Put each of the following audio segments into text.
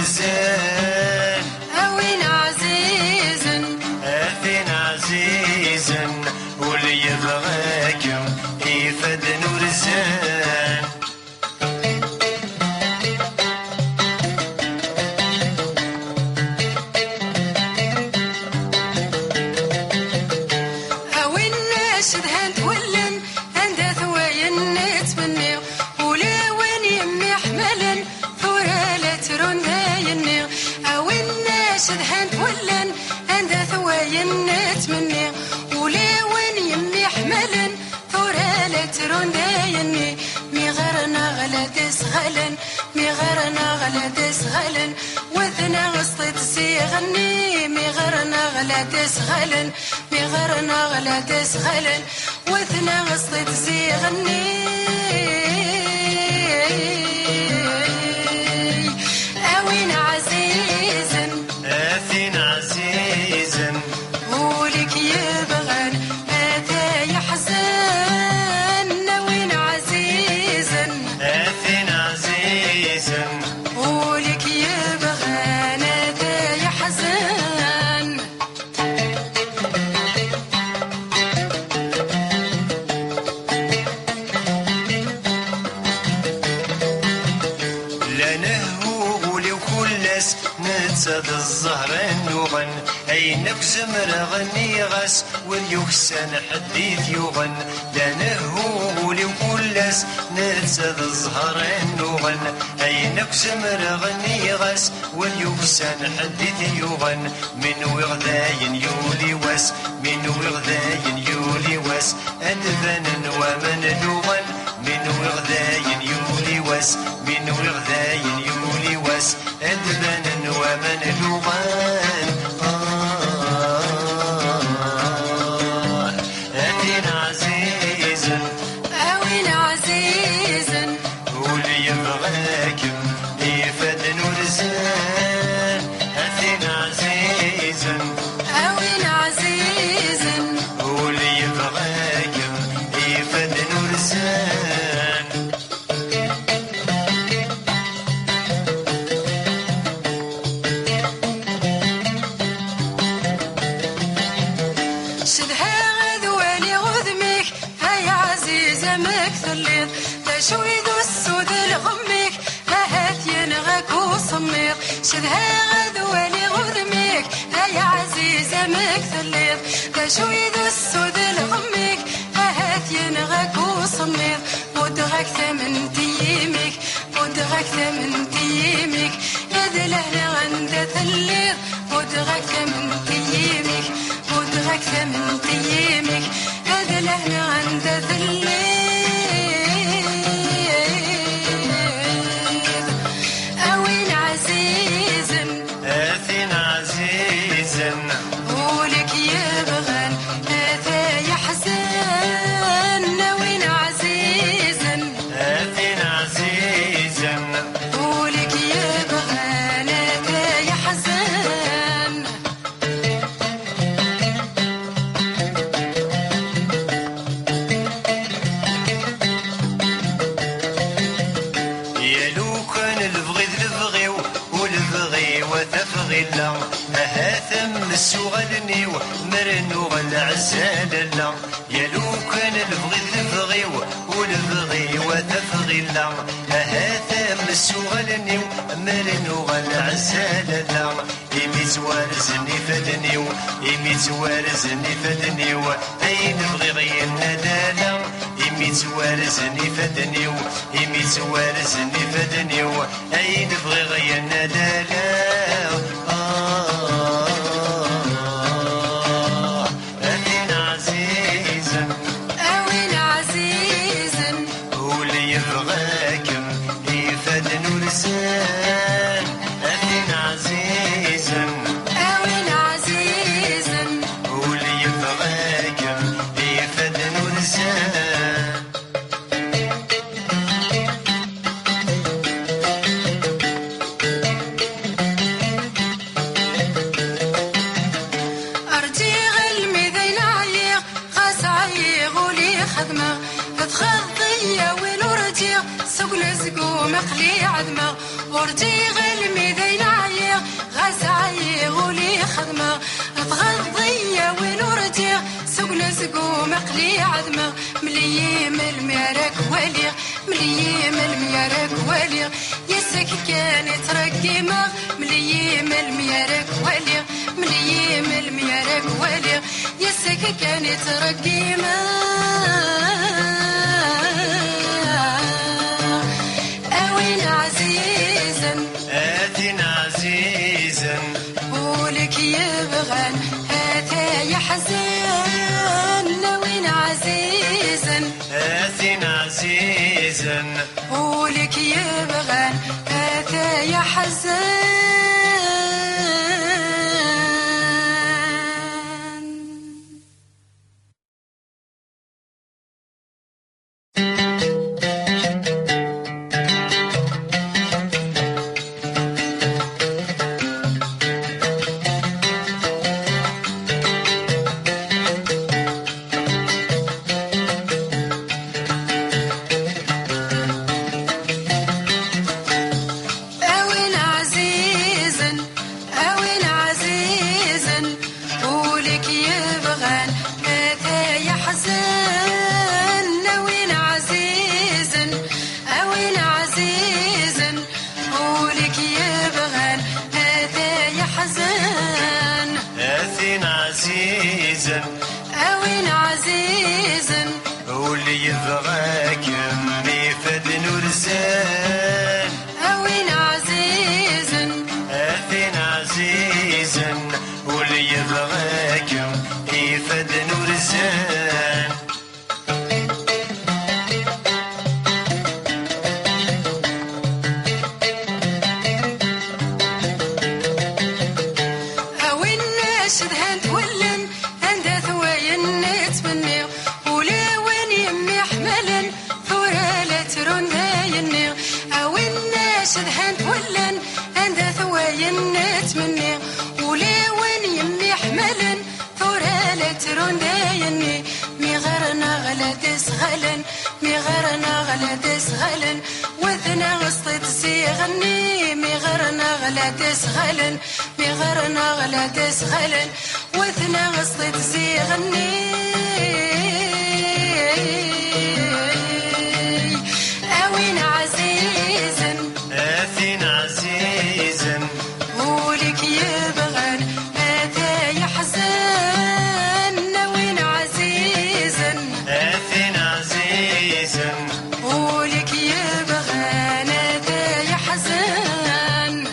نورزان أوين عزيزا أثين عزيزا واللي يبغاكم يفد نورزان أوين ناشد هند ولن هند ثوين نتمني ولا وين يمي حملا ثورة لا ترون دايني أوين ناشد هند ولن هند ثوين نتمني ولا وين يمي حملا ثورة لا ترون دايني مي غرنا غلا تسغلن مي غرنا غلا تسغلن وثنا غسطت سيغني مي غرنا غلا تسغلن مي غرنا غلا تسغلن وثنا غسطت سيغني أوين عزيزا أثين عزيزا ولك يبغن هذا يحزن أوين عزيزا أثين عزيزا ولك يبغن هذا يحزن لا نهو ولو كلس نتسد الزهر النوغن أينك زمر غني غس واليكسن حديث يغن لا نهو ولو كلس نتسد الزهر النوغن أينك زمر غني غس واليكسن حديث يغن من وغذاين يولي وس من وغذاين يولي وس أدبن ومن لغن من وغذاين يولي وس من وغذاين يولي وس أدبن ومن لغن أثين عزيزا أوين عزيزا واللي يبغاكم يفد نورزان أثين عزيزا أوين عزيزا واللي يبغاكم يفد نورزان شدها غذواني غذمك هاي عزيزة مكثليط تشوي ذو السود لغمك هات ينغاك وصميط شدها غذواني غذمك هاي عزيزة مكثليط تشوي ذو السود لغمك هات ينغاك وصميط ودغك ثمن تيمك ودغك ثمن تيمك هذا لهنا عند ثليط ودغك ثمن تيمك ودغك ثمن تيمك هذا لهنا عند ثليط أوين عزيزا أثين عزيزا ولك يبغن هذا يحزن أوين عزيزا أثين عزيزا ولك يبغن هذا يحزن يا لو كان البغي البغي والبغي وتفغي لا هاثم السغلني مرنو العزال لا يا لو كان البغي البغي والبغي وتفغي لا هاثم السغلني مرنو العزال لا إمي زوارزني فدني إمي زوارزني فدني أين بغي غير ندالا إمي زوارزني فدني إمي زوارزني فدني أين بغي غير ندالا أثين عزيزا أوين عزيزا واللي يبغاكم يفد نورزان أثين عزيزا أوين عزيزا واللي يبغاكم يفد نورزان خدمة ورجي غلمي ذين عيغ غاس عيغ ولي خدمة تغضية وين ورجي سقنا سقو مقلي عدمة مليم الميارك وليغ مليم الميارك وليغ يسك كانت رقيمة مليم الميارك وليغ مليم الميارك وليغ يسك كانت رقيمة أوين عزيزا آتين عزيزا قولك يبغان هاتا يحزن أوين عزيزا آتين عزيزا قولك يبغان هاتا يحزن أوين عزيزا واللي يبغاك ميفد نورزان أوين عزيزا آتين عزيزا واللي يبغاك ميفد نورزان أوين ناشد هند ولن هند ثوين نتمني ولا وين يمي حملن ثورة لا ترون دايني أوين ناشد هند ولن هند ثوين نتمني ولا وين يمي حملن ثورة لا ترون دايني مي غيرنا غلا تسغلن مي غيرنا غلا تسغلن وثنا غسطت سيغني مي غيرنا غلا تسغلن مي غيرنا غلا تسغلن وثنا غسطت سيغني أوين عزيزا آتين عزيزا قولك يبغان متى يحزن أوين عزيزا آتين عزيزا قولك يبغان متى يحزن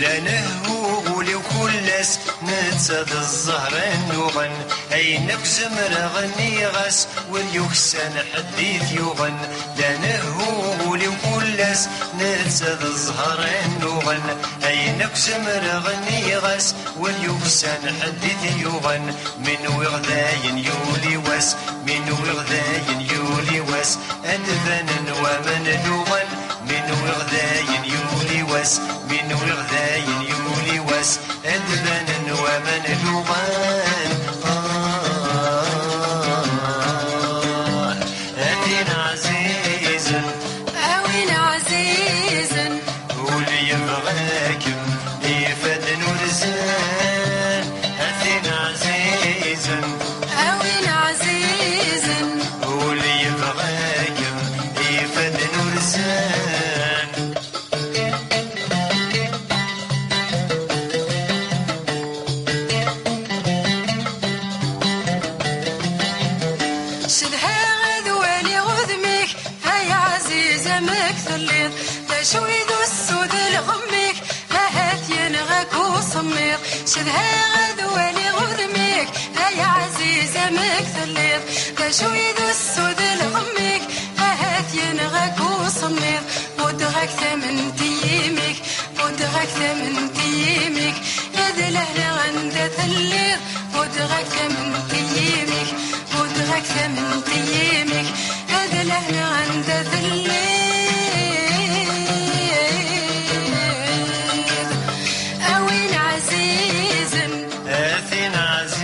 لا نهو ولو كلس نتسد الزهر النوغن أينك زمر غني غس واليكسن حديث يغن لا نهو ولو كلس نتسد الزهر النوغن أينك زمر غني غس واليكسن حديث يغن من وغداين يولي وس من وغداين يولي وس أدبن ومن لغن من وغداين يولي وس من وغداين يولي وس أدبن ومن لغن أتين عزيزا أوين عزيزا واللي يبغاك يفد نورزان أتين عزيزا أوين عزيزا واللي يبغاك يفد نورزان شدها غدوالي غذميك هيا عزيزة مكثليض لا شوي ذو السود لغميك هات ينغاك وصميض شدها غدوالي غذميك هيا عزيزة مكثليض لا شوي ذو السود لغميك هات ينغاك وصميض ودغاك ثمن تيميك ودغاك ثمن تيميك هذا لهنا غندا ثليض ودغاك ثمن تيميك ودغاك ثمن تيميك هذا لهنا غندا ثليض أوين عزيزا آتين عزيزا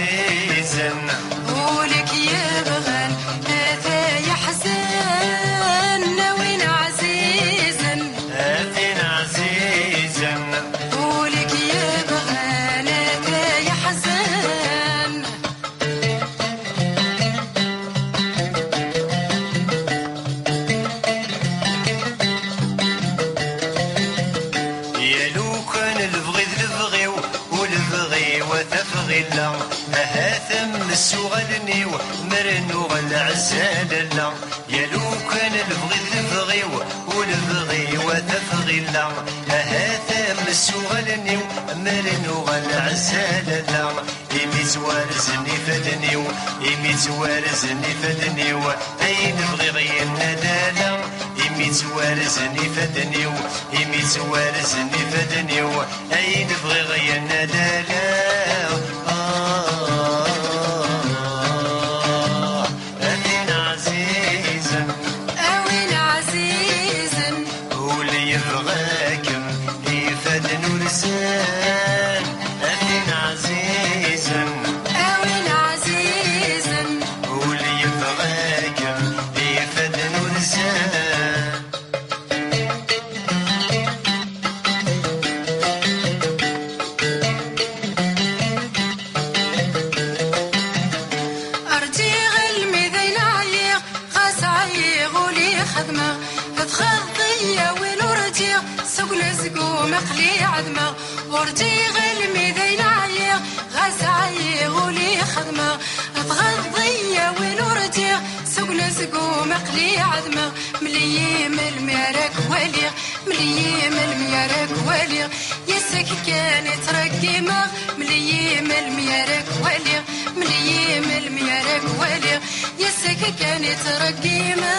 لا ثم السغلني مرنو العزال لا يا لو كان البغي تبغي والبغي وتفغي لا ثم السغلني مرنو العزال لا إمي توارزني فدني إمي توارزني فدني أين بغي غير الندالة إمي توارزني فدني إمي توارزني فدني أين بغي غير الندالة أين عزيزا أوين عزيزا واللي يبغاكم يفدن ولسان أين عزيزا أوين عزيزا واللي يبغاكم يفدن ولسان أرجي غلمي ذي نعيق خاص عيق ولي خدمة تخضي وين ورجيق سوق لزقو مقلي عدمة ورجي غلمي ذي نعيق خاص عيق ولي خدمة تغضي وين ورجيق سوق لزقو مقلي عدمة مليم الميارك وليغ مليم الميارك وليغ يسك كانت رقيمة مليم الميارك وليغ مليم الميارك وليغ يسك كانت رقيمة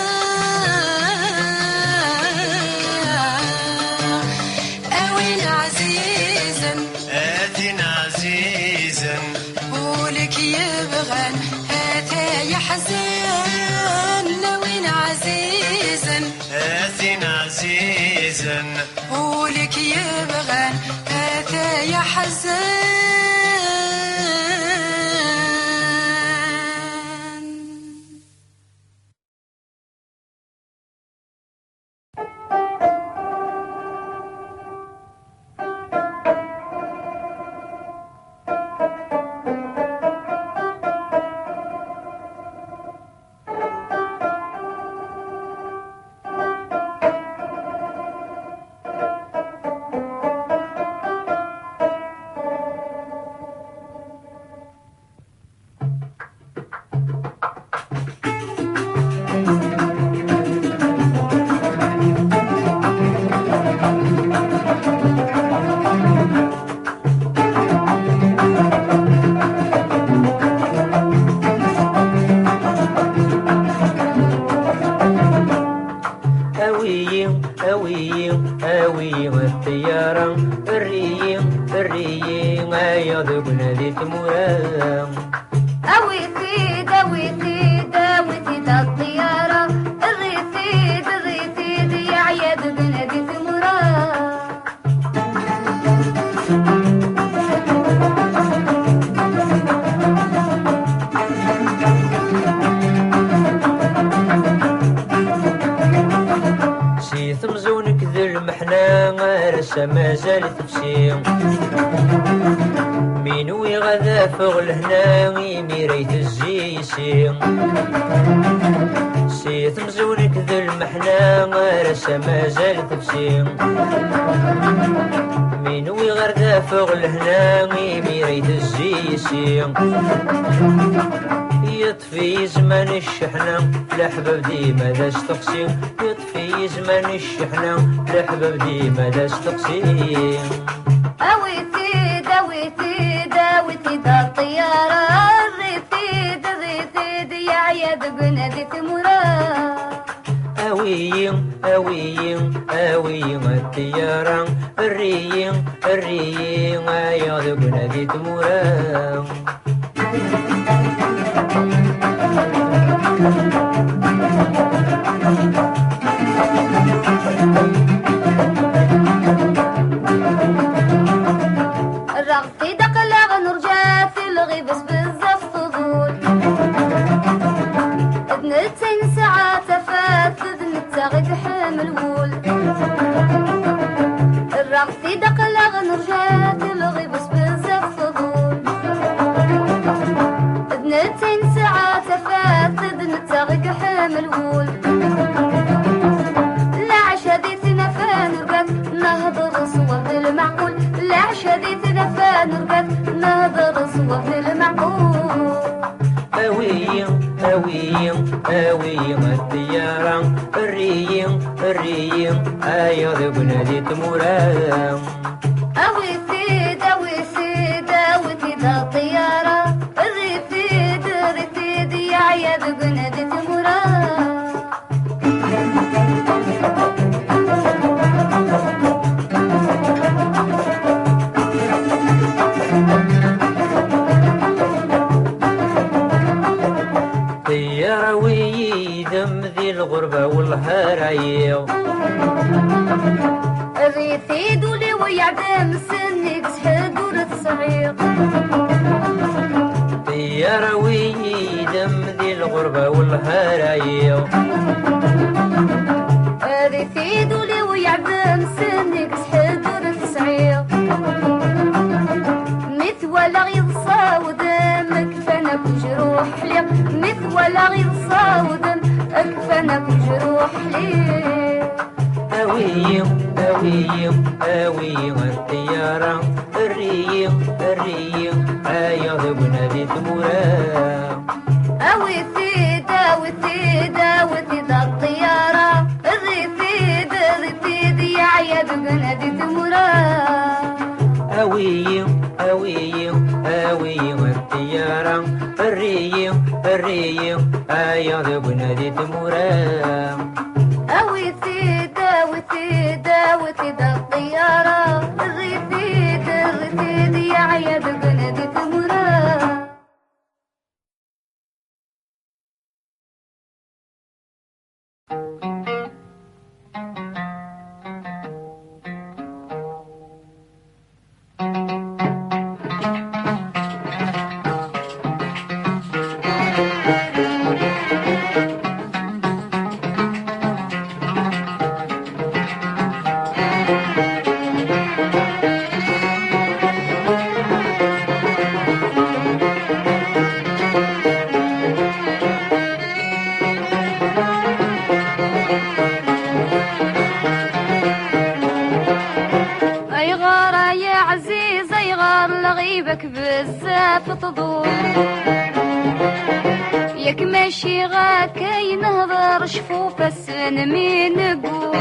أوين عزيزا آتنا عزيزا قولك يبغان هاتا يحزن أوين عزيزا آتنا عزيزا قولك يبغان هاتا يحزن أوي الطيارة الريم أيض بنادي تمورا أوي تيد الطيارة الريتيد يا عياد بنادي تمورا ثمزونك ذي المحنة رسا مازال تفسي مين ويغذا فوق الهنا ميريت الزيسي سي ثمزونك ذي المحنة رسا مازال تفسي مين ويغذا فوق الهنا ميريت الزيسي يطفي زمان الشحنة الأحباب ديما ذا استقسي يطفي زمان الشحنة الأحباب ديما ذا استقسي أوي تيد الطيارة الريتيد يا عياد بنادي تمورا أوي الطيارة الريم أيض بنادي تمورا الرغتي دقلغ نرجع في الغي بس بزاف فضول ابنتين ساعات فات ذنتا غير حامل وول الرغتي دقلغ نرجع في الغي بس بزاف فضول آوي الطيارة الريم الريم أيض بنادي تمورا أوي سيد الطيارة الريتيد يا عياد بنادي تمورا طيارة ويدم ذي الغربة والهرايا الريتيد ولي ويعدم سنك سحد ورث صغير طيارة ويدم ذي الغربة والهرايا الريتيد ولي ويعدم سنك سحد ورث صغير مث ولا غيظ صاودم كفانا جروح لي مث ولا غيظ صاودم كفانا جروح لي أويم أويم الطيارة الريم الريم أيض بنادي تمورا أوي سيد الطيارة الريتيد يا عياد بنادي تمورا أويم الطيارة الريم الريم أيض بنادي تمورا أوي سيد الطيارة الريتيد يا عياد بنادي تمورا أي غارة يا عزيز أي غار لغيبك بزاف تضور ياك ماشي غاك ينهضر شفوف السن مين نقول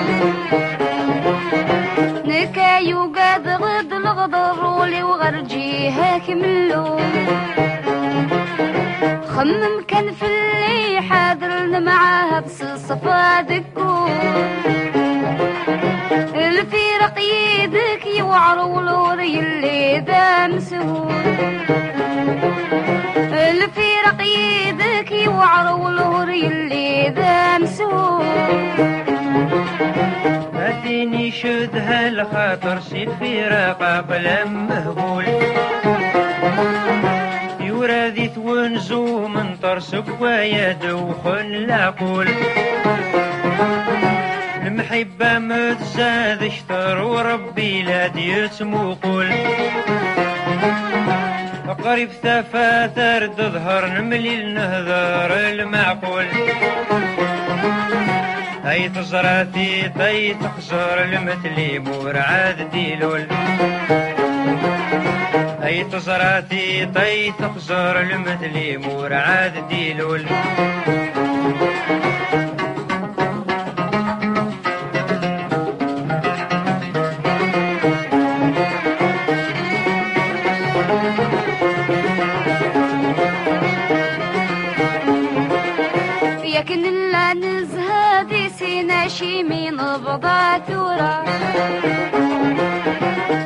نكايو قاد غد الغدر ولي وغرجيها كملو خمم كان في اللي حاضرنا معاها بس الصفا دكور الفرق يدك يوعروا الوري اللي ذا مسهول الفرق يدك يوعروا الوري اللي ذا مسهول أديني شدها الخاطر سيد فراق قلم مهبول يورادي ونزو من طرسك ويدوخ العقول المحبة متزاد شطر وربي لا ديتمو قول قريب ثفاثر تظهر نملي النهضر المعقول هاي تزراتي طي تخزر المثلي مور عاد ديلول هاي تزراتي طي تخزر المثلي مور عاد ديلول لكن لا نزهدي سينا شي من بضع ثورة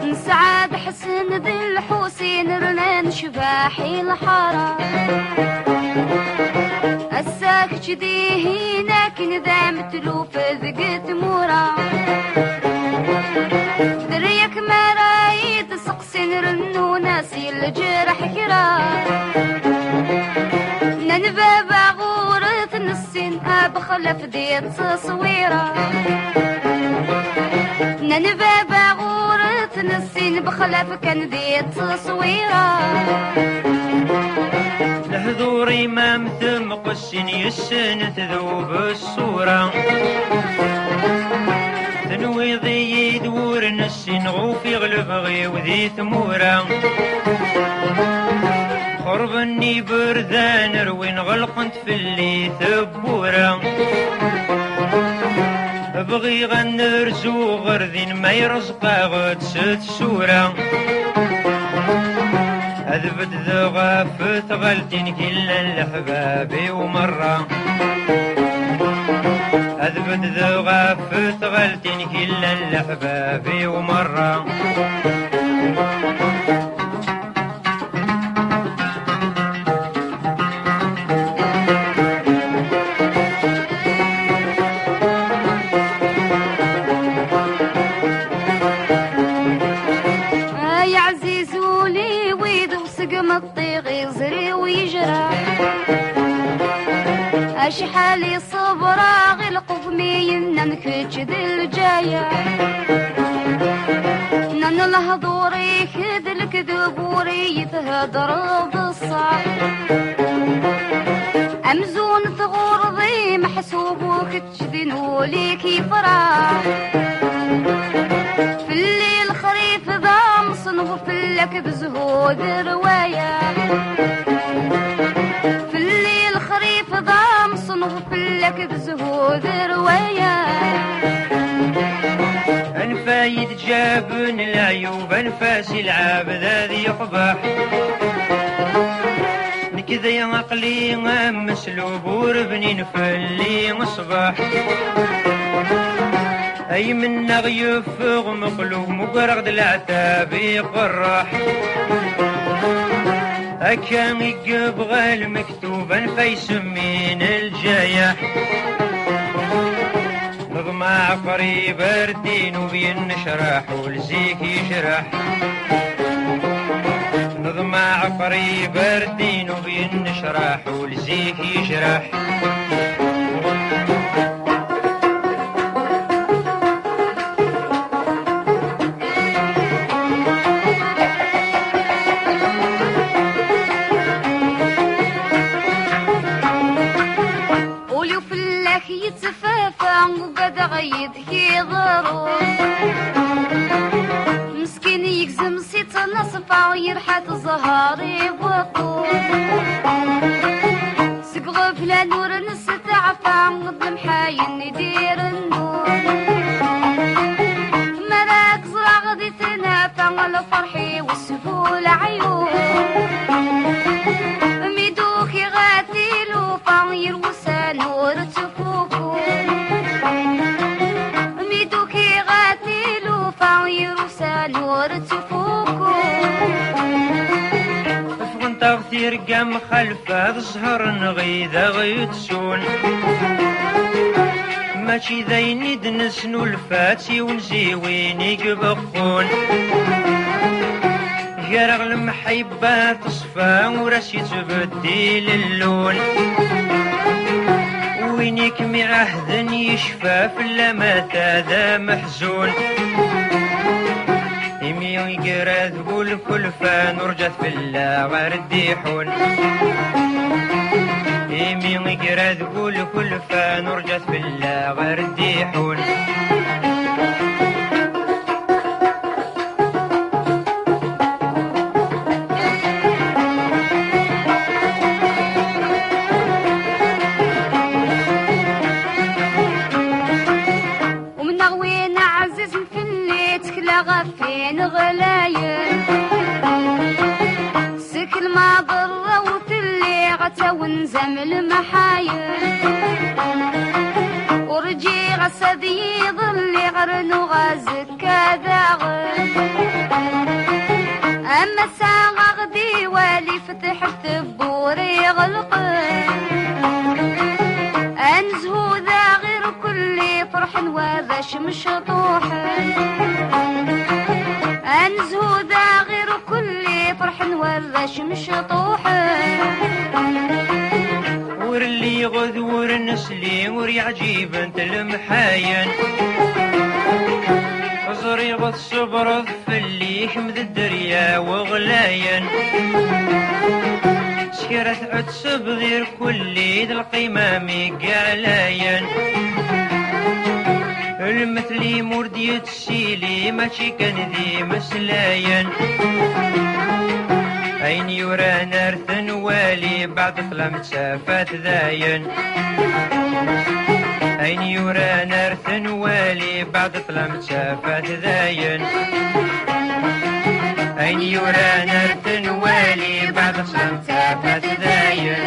نسعد حسن ذي الحسين رنان شباحي الحارة الساك جدي هناك ندام تلوف ذقت مورا دريك ما رايد سقسين رنو ناسي الجرح كرا ننبابا غورة نسين بخلف ديت تصويرة ننبابا غورة نسين بخلف كان ديت تصويرة الحضوري ما مثم قسين يسن تذوب الصورة تنويضي يدور نسين غوفي غلب غي وذي ثمورة قربني بردان روين غلقنت في اللي ثبورة بغي غنرزو غردين ما يرزقا غد ست سورة أذبت ذغافت غلتين كلا الحبابي ومرة أذبت ذغافت غلتين كلا الحبابي ومرة شحالي صبرا غلق فمينا نكتشد الجاية نن الهضوري كد الكذبوري يتهدر بالصح أمزون ثغورضي محسوب وكتشدين ولي كيف راح في الليل خريف ضام صنف في اللك بزهود رواية في الليل خريف ضام صنف في اللك بزهود رواية أنفايد جابن العيوب أنفاس العاب ذي يقبح نكذا يا عقلي مسلوب وربني نفلي مصباح أي من نغيفغ مقلوب مقرغد العتاب يقرح أكان يقبغى المكتوب فيسمين الجايح نظمع قريب الدين وبين نشرح والزيك يشرح نظمع قريب الدين وبين نشرح والزيك يشرح غيد كي ضرور مسكين يكزم سيت نصفع ويرحت زهاري بطول سقغ فلا نور نستعفى مقدم حاين ندير النور مراك زرع غدي تنافع على فرحي والسهول عيون ميدوكي غاتيل وفاير وسا نور تفوقو نور تفوقو فغن تغثير قام خلفه الزهر نغيذا غيتسون ماشي ذاين دنسنو الفاتي ونزيوين يقبخون جرغ المحيبة تصفى وراسي تبديل اللون وينيك معهد يشفى في اللمات هذا محزون يقرا تقول كل فان ورجت في الله ورديحون يمي يقرا تقول كل فان ورجت في الله ورديحون ومن غوين عزيز في اللي تكلا غفين غلاين سكل ما ضر وتلي غتا ونزم المحاين ورجي غسدي ظلي غرن وغازك كذاغن أما ساغ غدي والي فتح ثبوري غلقن أنزهو ذا غير كل فرح وذا شمش طوحن أنزهو ذا غير كل فرح وذا شمش طوحن ور اللي غذور نسلي ور يعجيب انت المحاين زري غذ صبر في اللي حمد الدريا وغلاين سكرت عد سبذير كل ذي القمام قالاين المثلي مردي السيلي ماشي كان ذي مسلاين أين يرى نرث والي بعد ظلم تشافت ذاين أين يرى نرث والي بعد ظلم تشافت ذاين أين يرى نرث والي بعد ظلم تشافت ذاين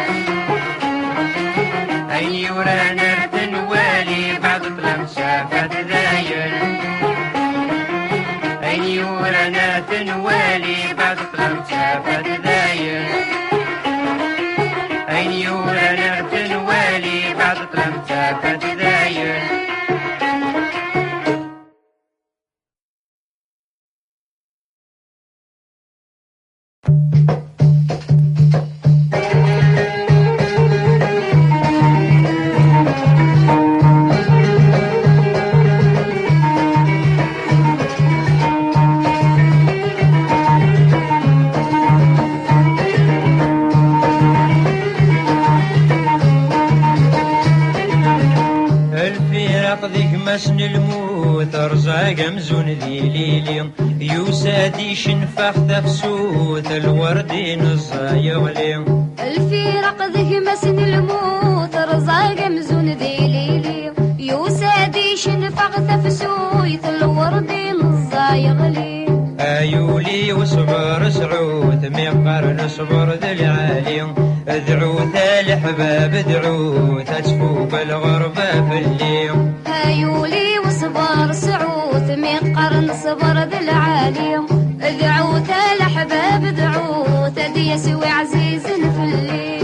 أين يرى نرث والي بعد ظلم تشافت ذاين أين يرى نرث والي بعد ظلم تشافت ذاين أين يرى نرث والي بعد ظلم تشافت ذاين مسن الموت رزاق مزون ذي ليلي يوسادي شنفخ تفسوت الوردين الزايغلي الفرق ذي مسن الموت رزاق مزون ذي ليلي يوسادي شنفخ تفسوت الوردين الزايغلي ايولي وصبر سعود مقر نصبر ذي العالي ادعو ذا الحباب ادعو تسفوق الغربة في الليل ايولي وصبر سعود مقر نصبر ذي العالي ادعو ذا الحباب ادعو تدي يسوي عزيز في الليل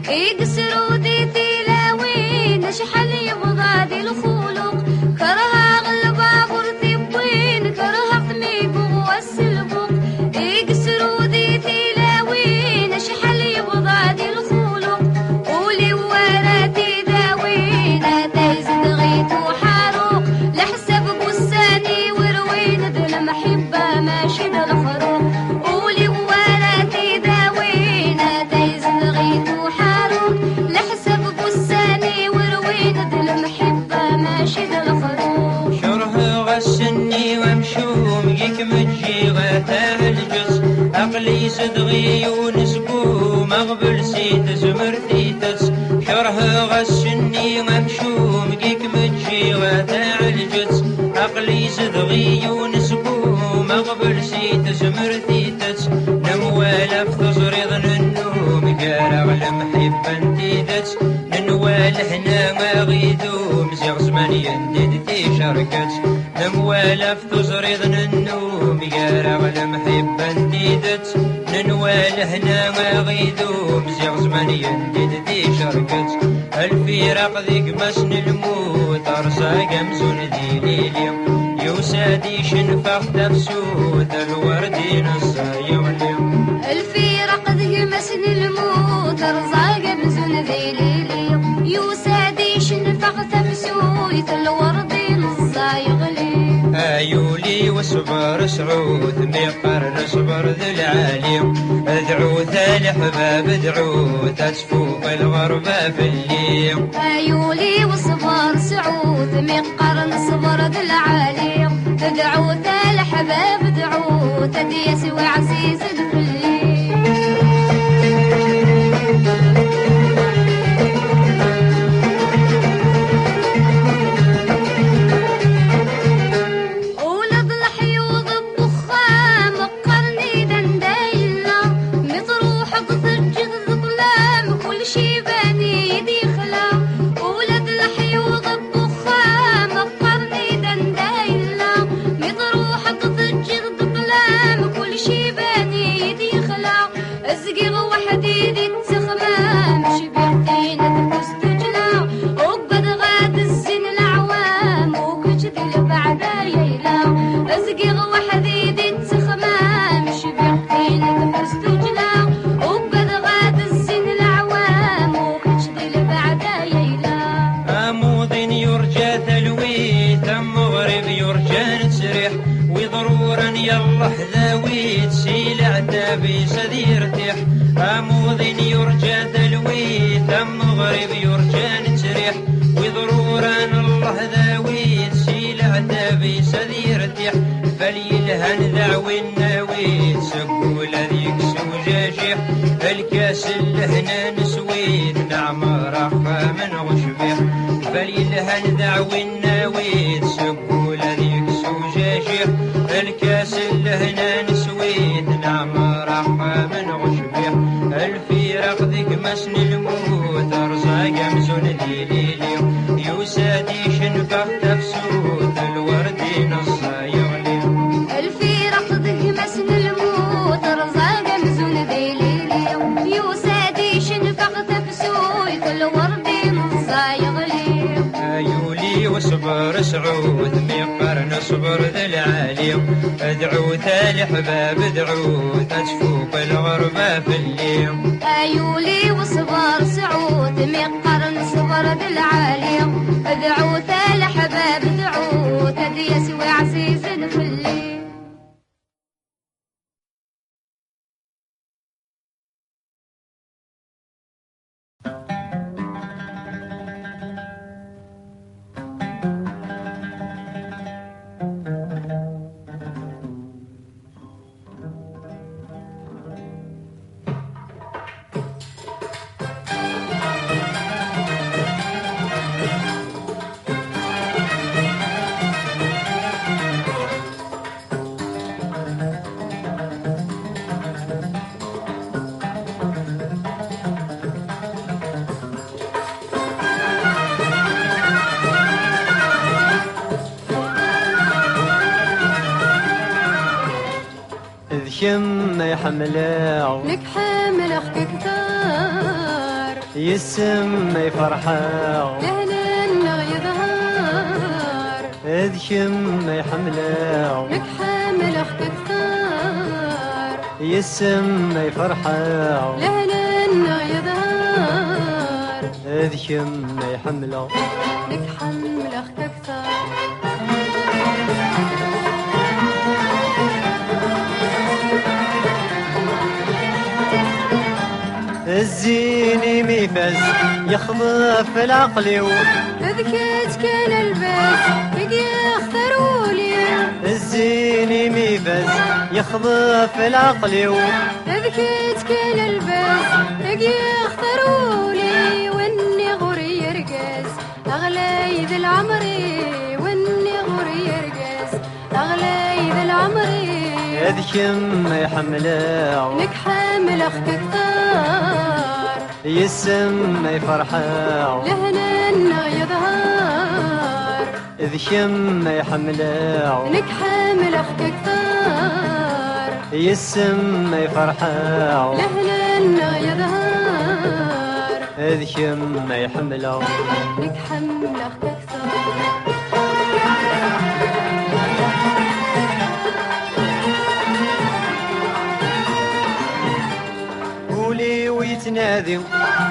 يقسروا دي تلاوين شحال يبغى دي الخلق كرها غلبابور تبوين كرها طميق والسلبق يقسروا دي تلاوين شحال يبغى دي الخلق قولي ولا تداوين تيزد غيت وحاروق لحسب بستاني وروين ذو المحبة ماشي ذا الخروق قولي ولا تداوين تيزد غيت وحاروق لحسب بستاني وروين ذو المحبة ماشي ذا الخروق شره غسني ومشوم يكمل جيغة الجس أقلي صدغي ونسبو مغبل سيتس مرثيتس شره غسني ومشوم يكمل جيغة الجس أقلي صدغي ونسبو مغبل سيتس مرثيتس نموالف تزريض النوم قارغ المحبة انتيدت ننوال هنا ما غيدو مزيغ زمان يندد تيشاركت نموالف تزريض النوم قارغ المحبة انتيدت ننوال هنا ما غيدو مزيغ زمان يندد تيشاركت الفراق ذيك مسن الموت أرساق مزون ذي ليلي يوسادي شنفخ تفسوت الوردين الصايغلي الفرق ذي مسن الموت رزاق مزون ذي ليلي يوسادي شنفخ تفسوت الوردين الصايغلي ايولي وصبر سعود مقر نصبر ذي العالي ادعو ذا الحباب ادعو تسفوق الغربة في الليل ايولي وصبر سعود مقر نصبر ذي العالي ادعو ذا الحباب ادعو تدي يسوي عزيز في الليل شي بني الكاس اللهنا نسويت نعم رخا من غشبيح بالي لها ندعوي الناويت سقول هذيك سوجاجيح الكاس اللهنا نسويت نعم رخا من غشبيح الفراق ذيك مسن الموت رزاق مزون ديليلي يوسادي شنفخ تفسوت الوردي نص يغلي الفراق ذيك مسن الموت رزاق مزون ديليلي يوسادي شنفخ تفسوت الوردي نص يغلي يولي وصبر سعود ميقر نصبر ذا العالي ادعو تالي حباب ادعو تشفوق الغربة في الليل ايولي وصبر سعود مقرن صبر ذي العالي ادعو تال حباب ادعو تديس وعزيز في الليل ذكم يحملها لك حامل اختك كثار يسم يفرحها لهنا يظهر ذكم يحملها لك حامل اختك كثار يسم يفرحها لهنا يظهر ذكم يحملها لك حمل اختك كثار الزيني ميفز يخضف العقل ذكيت كان الباس بقي اختارولي الزيني ميفز يخضف العقل ذكيت كان الباس بقي اختارولي واني غوري يرقص اغلى ذا العمري واني غوري يرقص اغلى ذا العمري ذكم يحملها لك حامل اختك ثار يسم يفرحها لهنا يظهر ذكم يحملها لك حامل اختك ثار يسم يفرحها لهنا يظهر ذكم يحملها لك حمل اختك ثار قولي ويتنادي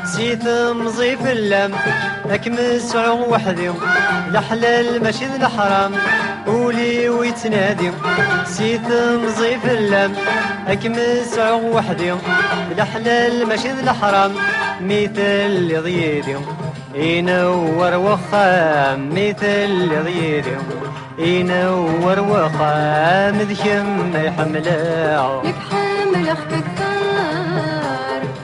سيت مضيف اللام اكمس عو وحدي الحلال ماشي ذا الحرام قولي ويتنادي سيت مضيف اللام اكمس عو وحدي الحلال ماشي ذا الحرام مثل اللي ضيدي ينور وخام مثل اللي ضيدي ينور وخام ذكم يحملها لك حامل اختك ثار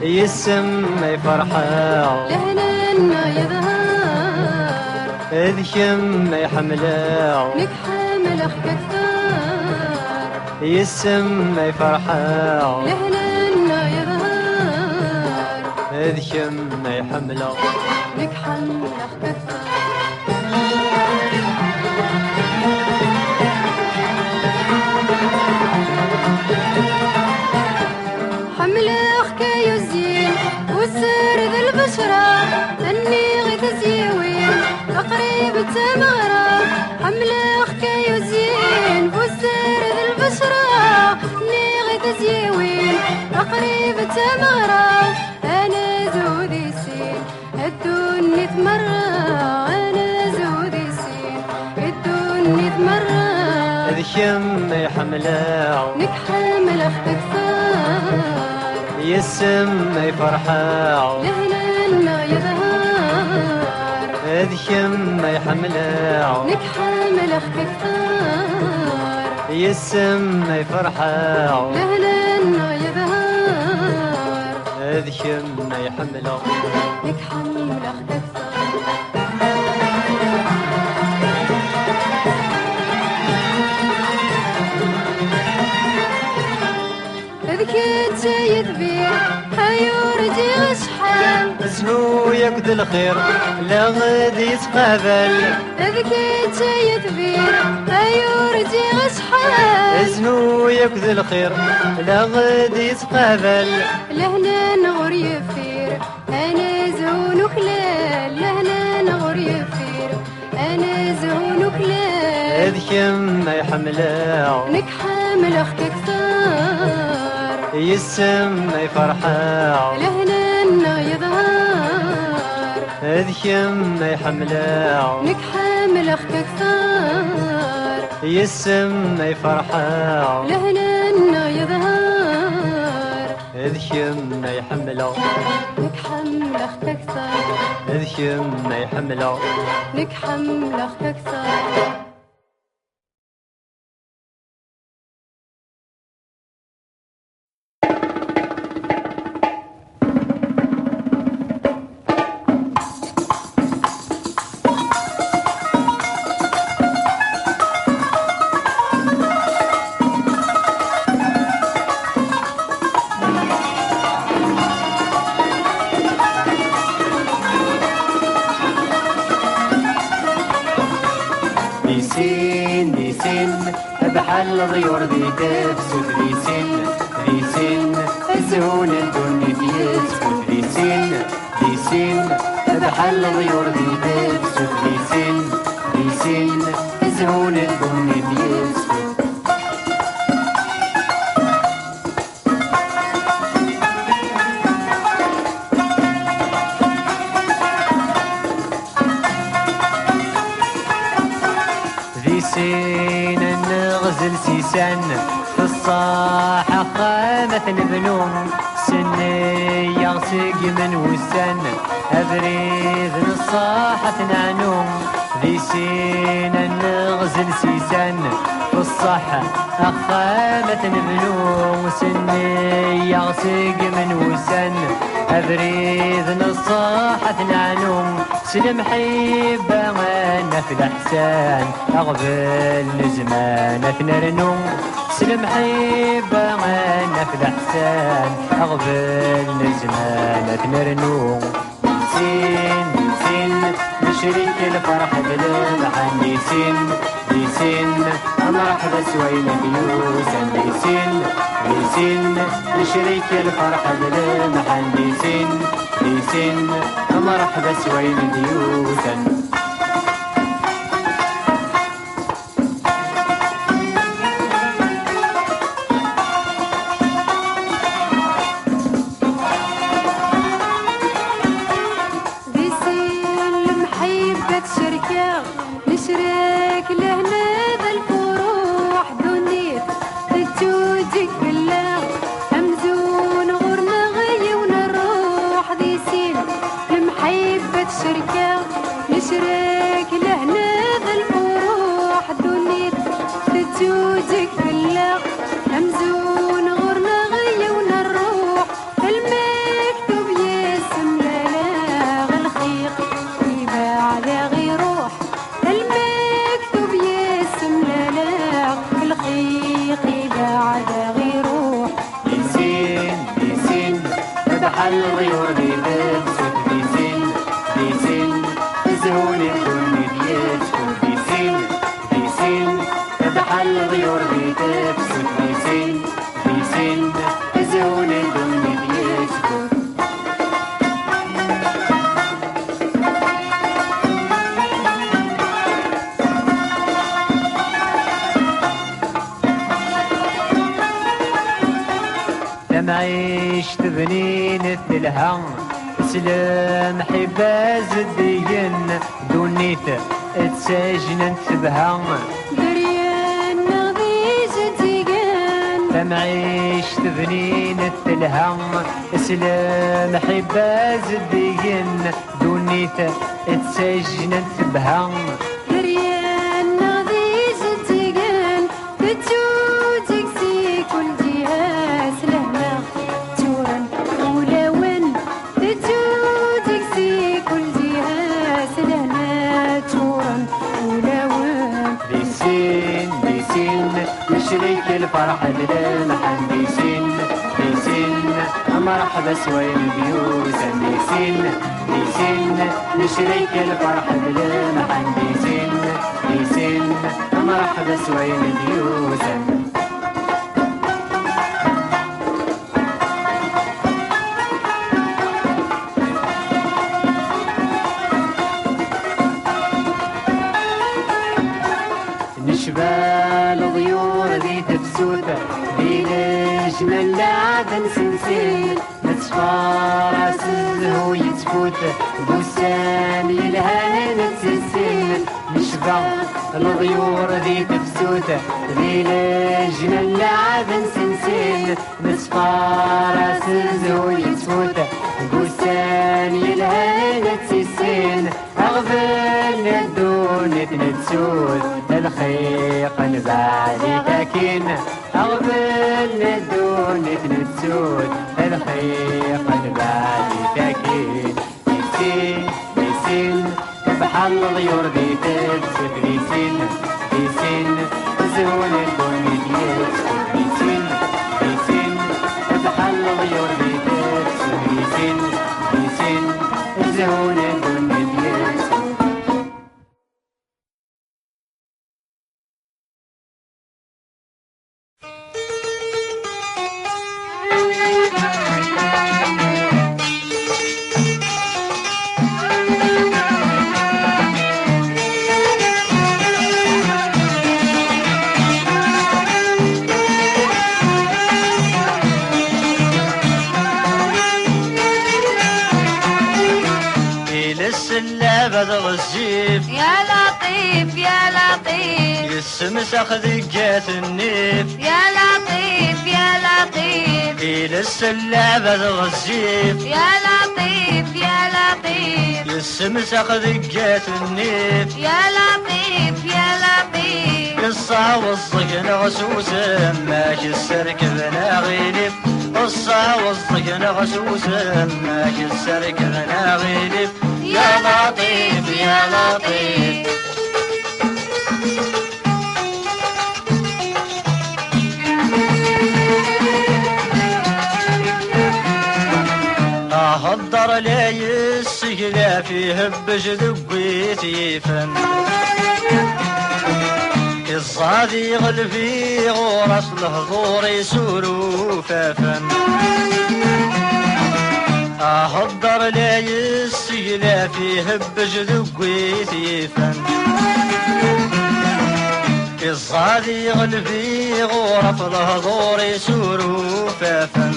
يسم يفرحها لهنا يظهر ذكم يحملها لك حامل اختك ثار يسم يفرحها لهنا يظهر ذكم يحملها لك حمل اختك ثار حمل اخك يزين والسر ذا البشرة اني غيت زيوين تقريب التمغرة حمل اخك يزين والسر ذا البشرة اني غيت زيوين تقريب التمغرة انا زودي سين الدنيا تمرة انا زودي سين الدنيا تمرة ذكم يحملها لك حامل اختك ثار يسم يفرحها لهنا يظهر ذكم يحملها لك حامل اختك ثار يسم يفرحها لهنا يظهر ذكم ما يحمله لك حمل أختك ذكيت جايد بيه هيورجي غشحان زنو يقد الخير لا غادي يتقابل ذكيت جايد بيه هيورجي غشحان زنو يقد الخير لا غادي يتقابل لهنا نغور يفير انا زهون وكلال لهنا نغور يفير انا زهون وكلال ذكم ما يحمله لك حامل اختك ثار يسم ما يفرحه لهنا يظهر ذكم ما يحمله لك حامل اختك ثار يسم ما يفرحه لهنا يظهر ذكم ما يحمله لك حمل اختك ثار ذكم ما يحمله لك حمل اختك ثار بحال ضيور ذي تفسد ذي سن الزهون الدنيا يسكت ذي سن بحال ضيور ذي تفسد ذي سن الزهون الدنيا يسكت غزل سيسان في الصاحة خامة بنوم سني يغسق من وسان أبريد الصاحة نعنوم ذي سينا نغزل سيسان في الصاحة خامة بنوم سني يغسق من وسان أبريد الصاحة نعنوم سلم حيبة أنا في الأحسان أقبل زمان نرنو سلم حيبة أنا في الأحسان أقبل زمان نرنو سين نشريك الفرح بالمعان دي سين مرحبا سوينا بيوسن دي سين نشريك الفرح بالمعان دي سين مرحبا سوينا بيوسن نشرك لهنا ذا الفروح دنيت تجوجك بالله همزون غورنا غي ونروح ذي سين المحبة شركة نشرك لهنا ذا الفروح دنيت تجوجك بالله همزون غورنا غي ونروح المكتوب يسم لا الخيق يباع غير بحال الغيور ذي تفسد ذي سن زهون الدنيا يسكت ذي سن بحال الغيور ذي تفسد ذي سن زهون الدنيا يسكت معيش تبنين التلهم سلام حباز الدين دونيت تسجن تبهم دريان نغذي جديقان فمعيش تبنين التلهم سلام حباز الدين دونيت تسجن تبهم دريان نغذي جديقان تجوجك سي كل جهاز لهنا تورن ولوين نشريك الفرح بالمحن ديسين ديسين مرحبا سوين بيوسن ديسين ديسين نشريك الفرح بالمحن ديسين ديسين مرحبا سوين بيوسن نشبال ضيور ذي تفسوته ذي نجم لعبن سنسين نتصفار الزهو يتفوته بوسان يلهان نتسلسل نشبال الضيور ذي تفسوته ذي نجم لعبن سنسين نتصفار الزهو يتفوته بوسان يلهان نتسلسل أغفل الدون نتسول الخيق نبالي تاكين أغفل الدون نتسول الخيق نبالي تاكين يسين يسين بحال ضيور ذي تبسط يسين يسين زون الدون يسكت يسين يسين بحال ضيور ذي تبسط يسين يسين زون الدون يسكت الغزيف يا لطيف يا لطيف يسمسخ ذقات النيف يا لطيف يا لطيف إلى السلابة الغزيف يا لطيف يا لطيف يسمسخ ذقات النيف يا لطيف يا لطيف قصة والصقن غسوسة ماشي السركبنا غيلف قصة والصقن غسوسة ماشي السركبنا غيلف يا لطيف يا لطيف أهضر لي السجلة فيه بجدقيت يفن الصادي غلفي غورس الهضور يسورو فافن أهضر لي السجلة فيه بجدقيت يفن الصادي غلفي غورس الهضور يسورو فافن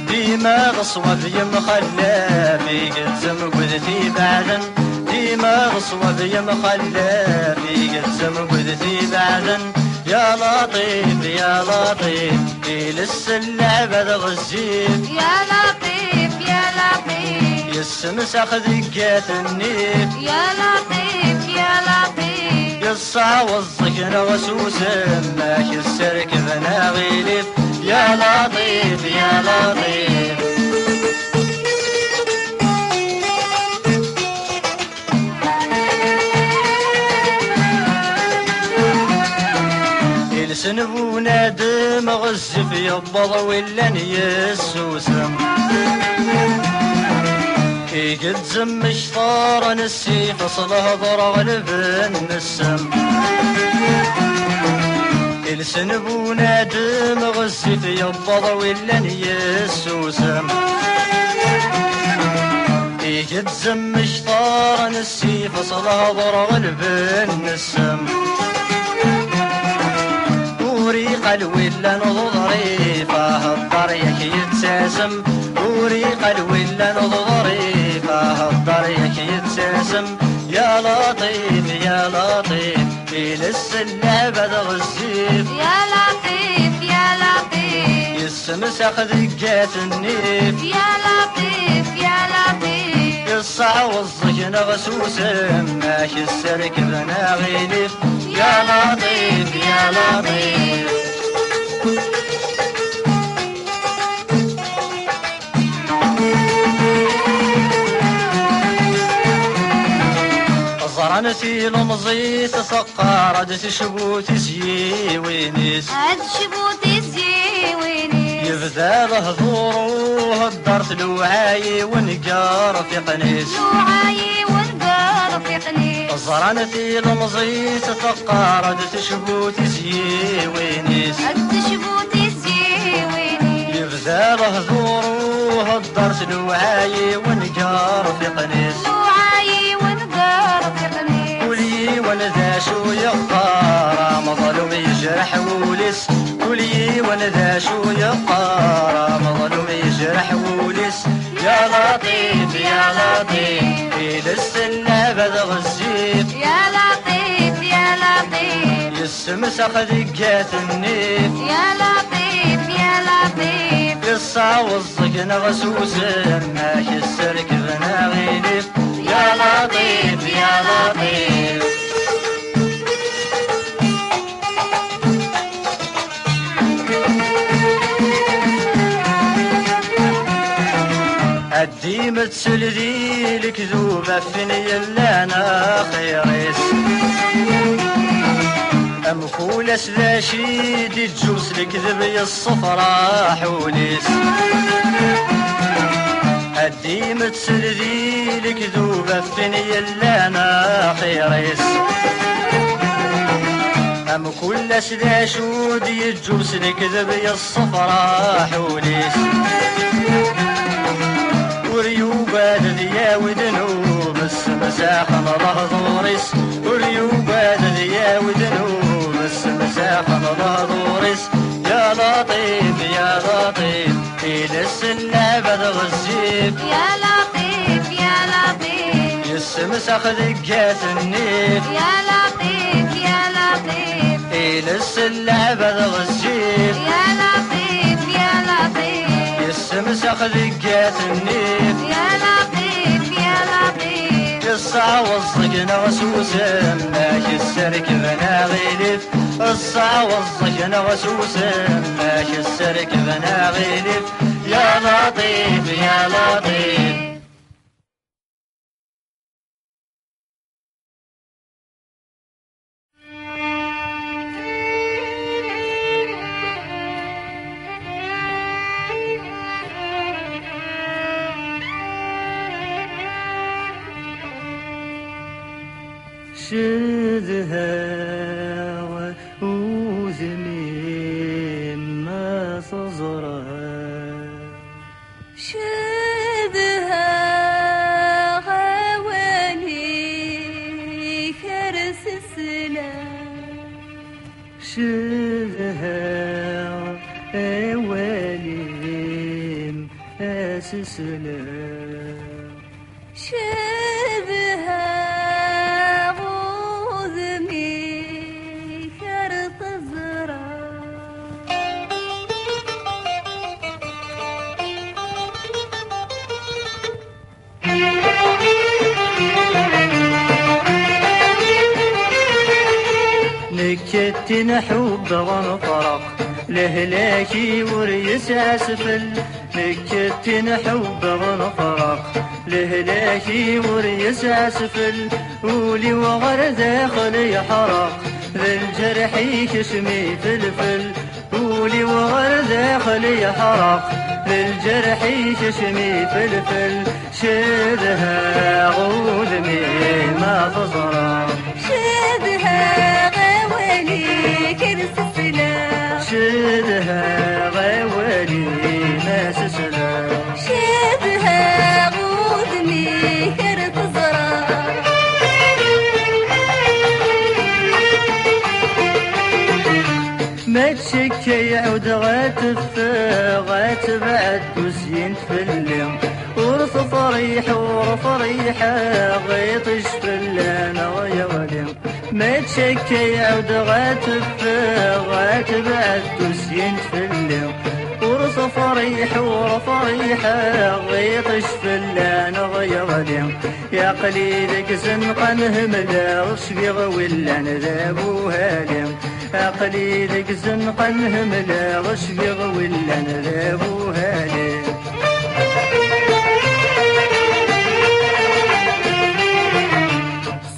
ديما غصوة في مخلى بيقزم قدتي بعدن ديما غصوة في مخلى بيقزم قدتي بعدن يا لطيف يا لطيف إلى السلعبة الغزيف يا لطيف يا لطيف يسمسخ ذقات النيف يا لطيف يا لطيف قصة والصقن غسوسة ماشي السركبنا غيلف يا لطيف يا لطيف السنبو نادم غزف يبض ولا يسوسم قد زم شطار نسي فصله ضرغ لبن السم السنبو نادم غزف يبض ولا يسوسم قد زم شطار نسي فصله ضرغ لبن السم وريق الولا نظري فهضر يك يتساسم وريق الولا نظري فهضر يك يتساسم يا لطيف يا لطيف إلى السلابة الغزيف يا لطيف يا لطيف يسمسخ ذقات النيف يا لطيف يا لطيف قصة والصقن غسوسة ماشي السركبنا غيلف يا لطيف يا لطيف زرانتي المزيت سقارد تشبوت زيوينيس هاد شبوتي زيوينيس يبدا بهضوره الدرت لوعاي ونقار في قنيس لوعاي ونقار في قنيس زرانتي المزيت سقارد تشبوت زيوينيس هاد شبوتي زيوينيس يبدا بهضوره الدرت لوعاي ونقار في قنيس لوعاي ونقار في قنيس كلي ولذا شو يقار مظلوم يجرح ولس كلي ولذا شو يقار مظلوم يجرح ولس يا لطيف يا لطيف إلى السنة بدغ الزيت يا لطيف يا لطيف يسمسخ دقات النيف يا لطيف يا لطيف يصاوصك نغسوس ماشي السرك بنا غيلف يا لطيف يا لطيف الديمة تسلدي الكذوبة فيني اللي انا خيريس أمكولس ذا شيد الجوس الكذب الصفرا حوليس الديمة تسلدي الكذوبة فيني اللي انا خيريس أمكولس ذا شود الجوس الكذب الصفرا حوليس وريوبات ذيا ودنوب السمساخن ظهوريس وريوبات ذيا ودنوب السمساخن ظهوريس يا لطيف يا لطيف إلى السنة بدغ الزيف يا لطيف يا لطيف يسمسخ دقات النيف يا لطيف يا لطيف إلى السنة بدغ الزيف يا لطيف يا لطيف يسمسخ دقات النيف يا لطيف يا لطيف الصعوصك نغسوس ماشي السرك بنا غيلف الصعوصك نغسوس ماشي السرك بنا غيلف يا لطيف يا لطيف شدها وزمين ما صزرها شدها غواني كرس السلام شدها أوليم أسسلا شدها غوذمي كرط الزرار نكتنا حب ونفرق لهلاكي وريس أسفل نكتنا حب ونفرق لهلاكي وريس أسفل ولي وغر داخل يحرق ذا الجرح يكشمي فلفل ولي وغر داخل يحرق ذا الجرح يكشمي فلفل شدها غوذمي ما تزرع شدها غوالي كرس السلام شدها غوالي ما سسلا شدها غوذمي كرط الزرار ما تشكي يعود غات بعد وزين تفلم ورث فريح ورفريحة غيطش فلانا ويا وليم ما تشكي يعود غات بعد وزين تفلم ورث فريح ورفريحة غيطش فلانا ويا وليم يا قليلك زنقا نهملا وشبيغ ولا نذابو هالم قليلك زنقا نهملا وشبيغ ولا نذابو هالم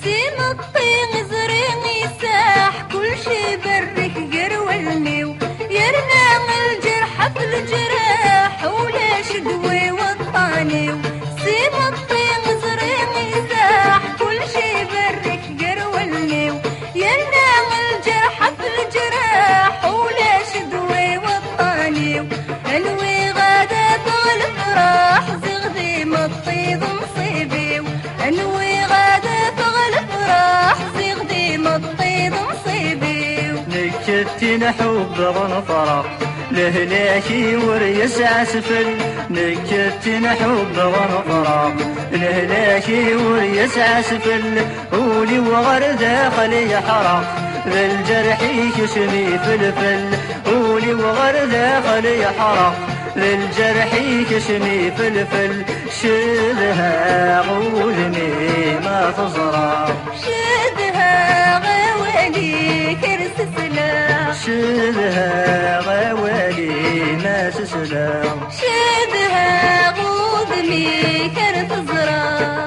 سيمط الطيب نصيبي انوي غدا فغل فرح زيغ ديما الطيب نصيبي نكتي نحب ونفرق لهلاكي وريس عسفل نكتي نحب ونفرق لهلاكي وريس عسفل قولي وغرد خلي حرق ذا الجرح كشمي فلفل قولي وغرد خلي حرق ذا الجرح كشمي فلفل شدها غولمي ما تزرع شدها غوالي كرس سلام شدها غوالي ما تسلام شدها غوضمي كرس زرار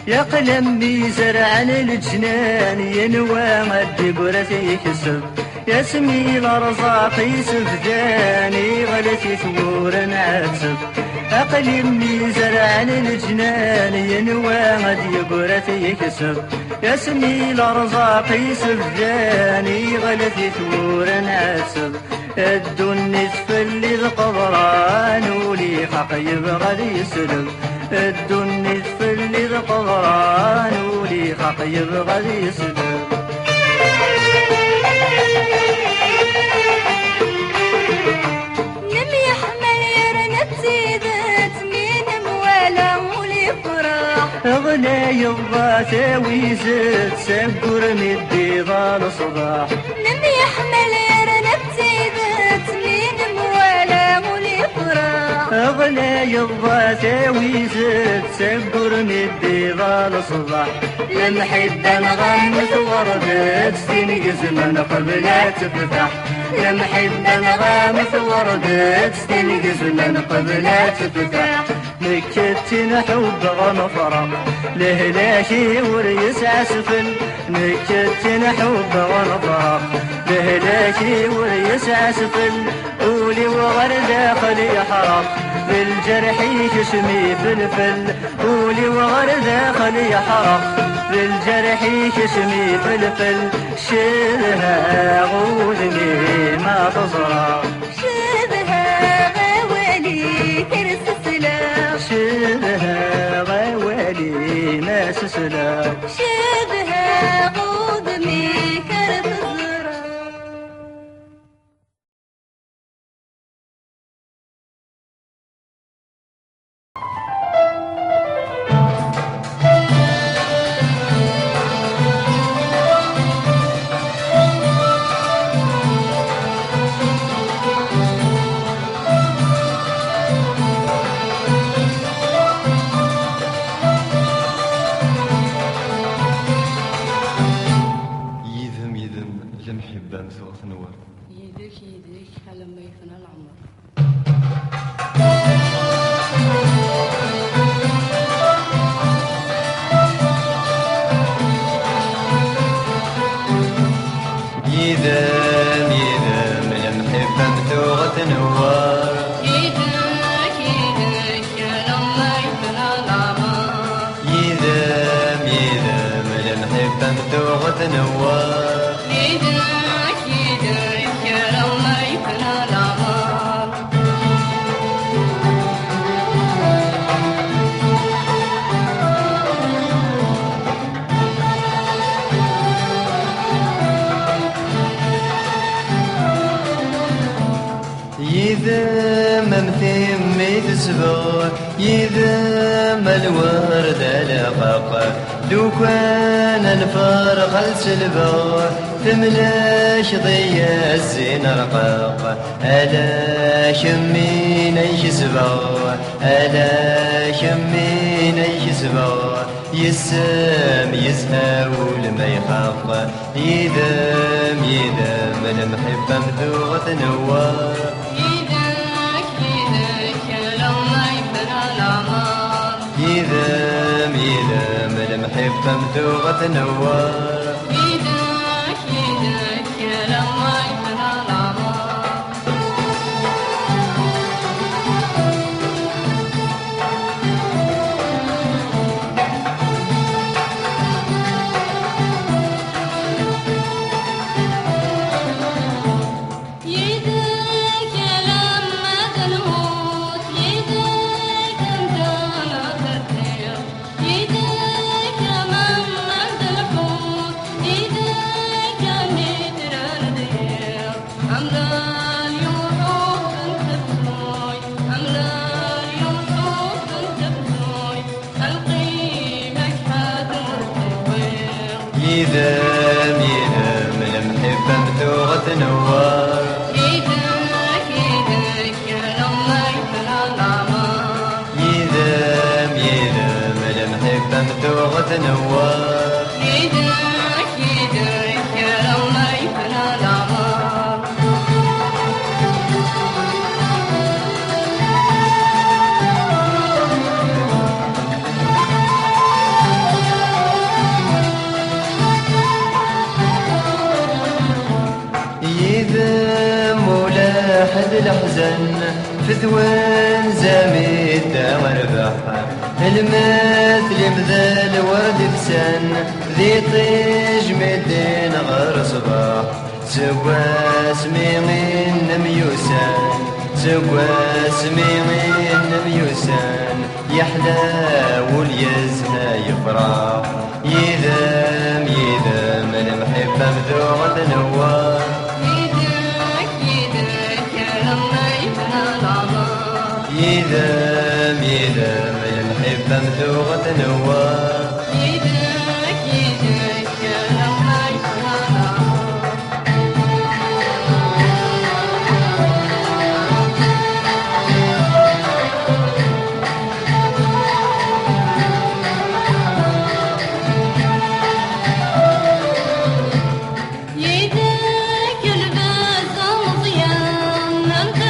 يقلم بزرع الجنان ينوى مد قرتي يكسب يسمي الارزاق يسفداني غلتي ثور عتب اقلم بزرع الجنان ينوى مد قرتي يكسب يسمي الارزاق يسفداني غلتي ثور عتب الدنيا تفل القبران ولي حق يبغى يسلم الدنيا تفل القبران ولي حق يبغى يسلم لم يحمل يرنت زيدت من موالى ولي فرح اغنى يضا ويزت سكر مدي ضال صباح لم يحمل يرنت زيدت من موالى ولي فرح اغنى يضا ويزت سكر مدي ضال صباح لنحب نغمس وردت سني زمن قبل تفتح لنحب نغمس وردت سني زمن قبل تفتح نكتي نحب ونفرق لهلاكي وريس عسفل نكتي نحب ونفرق لهلاكي وريس عسفل قولي وغرد خلي حرق بالجرح كشمي فلفل قولي وغرد خلي حرق بالجرح كشمي فلفل شدها غولني ما تزرع شدها غوالي كرس سلام شدها غوالي ناس سلام شدها غوضمي كرس زرار المحبة مثوغ نور يديك يديك على ما يفنى العمر. يدام يدام المحبة مثوغ نور يديك يديك على ما يفنى العمر. يدام يدام المحبة مثوغ نور يديك يديك على ما يفنى العمر. يذم مثيمي تسبوع يذم الورد لقاق دوكان الفرق السلبوع تملاش ضيا الزين رقاق ألا شمين يشسبوع ألا شمين يشسبوع يسام يزهاول ما يخاق يذم يذم المحبة مثوغة نوار يديك يديك على ما يفنى العمر. يذم يذم المحبة مثوغة نوار يديك يديك على ما يفنى العمر. يديك يدام يدام المحبة متوغة نوار يدك يدك يا لما يفنى العمر يدام يدام المحبة متوغة نوار يدك يدك يا لما يفنى العمر يدام ولا حد الحزن فتوان زاميد وربح المثل مذا الورد فسن ذي طيج مدين غير صباح سوا سميغين ميوسان سوا سميغين ميوسان يحلى واليزها يفرح يدام يدام المحبة مذوغة نوار يدك يدك يا لما يفنى العمر يدام يدام المحبة مذوغة نوار يدك يدك يا لما يفنى العمر يدك الباس مضيان انت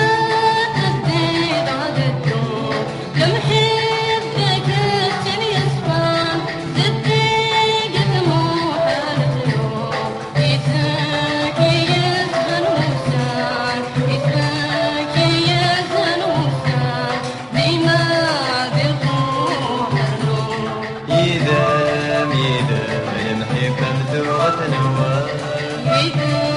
تبديد عددو لمحبك اليسفان صدق طموح القلوب يدك يزن وسان يدك يزن وسان ديما بالروح الروح يدام يدام المحبة مذوغة نوار يدك